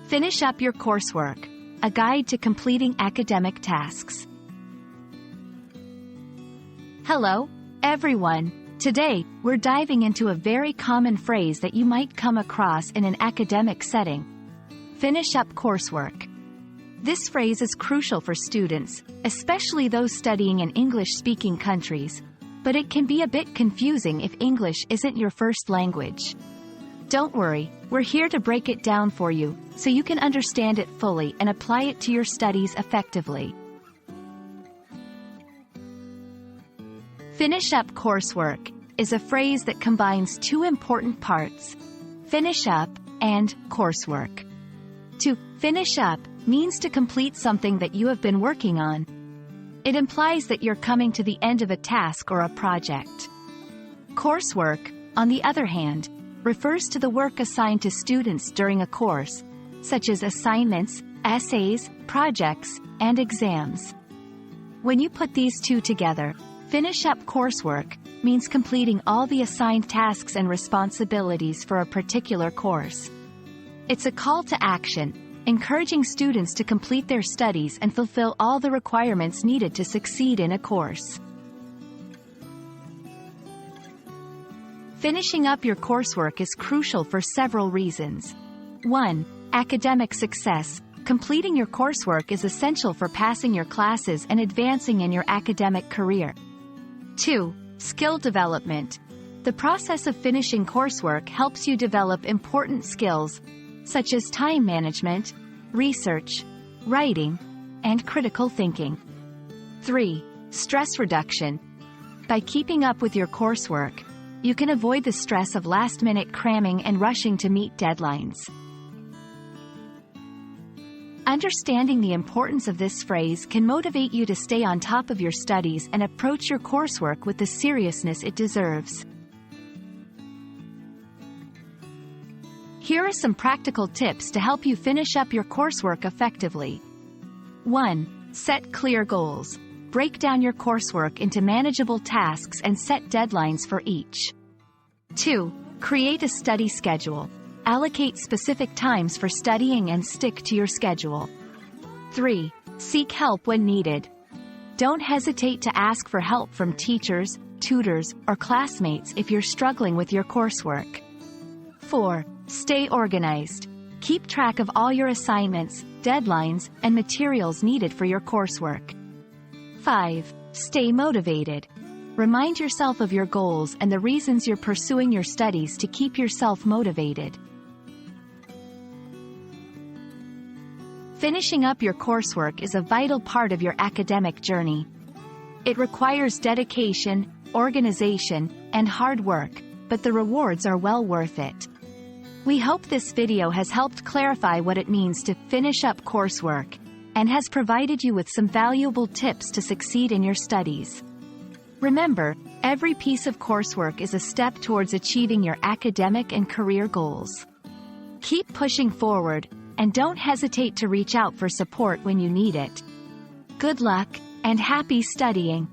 Finish up your coursework, a guide to completing academic tasks. Hello, everyone. Today, we're diving into a very common phrase that you might come across in an academic setting. Finish up coursework. This phrase is crucial for students, especially those studying in English-speaking countries, but it can be a bit confusing if English isn't your first language. Don't worry, we're here to break it down for you, so you can understand it fully and apply it to your studies effectively. Finish up coursework is a phrase that combines two important parts: finish up and coursework. To finish up means to complete something that you have been working on. It implies that you're coming to the end of a task or a project. Coursework, on the other hand, refers to the work assigned to students during a course, such as assignments, essays, projects, and exams. When you put these two together, finish up coursework means completing all the assigned tasks and responsibilities for a particular course. It's a call to action, encouraging students to complete their studies and fulfill all the requirements needed to succeed in a course. Finishing up your coursework is crucial for several reasons. 1. Academic success. Completing your coursework is essential for passing your classes and advancing in your academic career. 2. Skill development. The process of finishing coursework helps you develop important skills, such as time management, research, writing, and critical thinking. 3. Stress reduction. By keeping up with your coursework, you can avoid the stress of last-minute cramming and rushing to meet deadlines. Understanding the importance of this phrase can motivate you to stay on top of your studies and approach your coursework with the seriousness it deserves. Here are some practical tips to help you finish up your coursework effectively. 1. Set clear goals. Break down your coursework into manageable tasks and set deadlines for each. 2. Create a study schedule. Allocate specific times for studying and stick to your schedule. 3. Seek help when needed. Don't hesitate to ask for help from teachers, tutors, or classmates if you're struggling with your coursework. 4. Stay organized. Keep track of all your assignments, deadlines, and materials needed for your coursework. 5. Stay motivated. Remind yourself of your goals and the reasons you're pursuing your studies to keep yourself motivated. Finishing up your coursework is a vital part of your academic journey. It requires dedication, organization, and hard work, but the rewards are well worth it. We hope this video has helped clarify what it means to finish up coursework, and has provided you with some valuable tips to succeed in your studies. Remember, every piece of coursework is a step towards achieving your academic and career goals. Keep pushing forward, and don't hesitate to reach out for support when you need it. Good luck, and happy studying!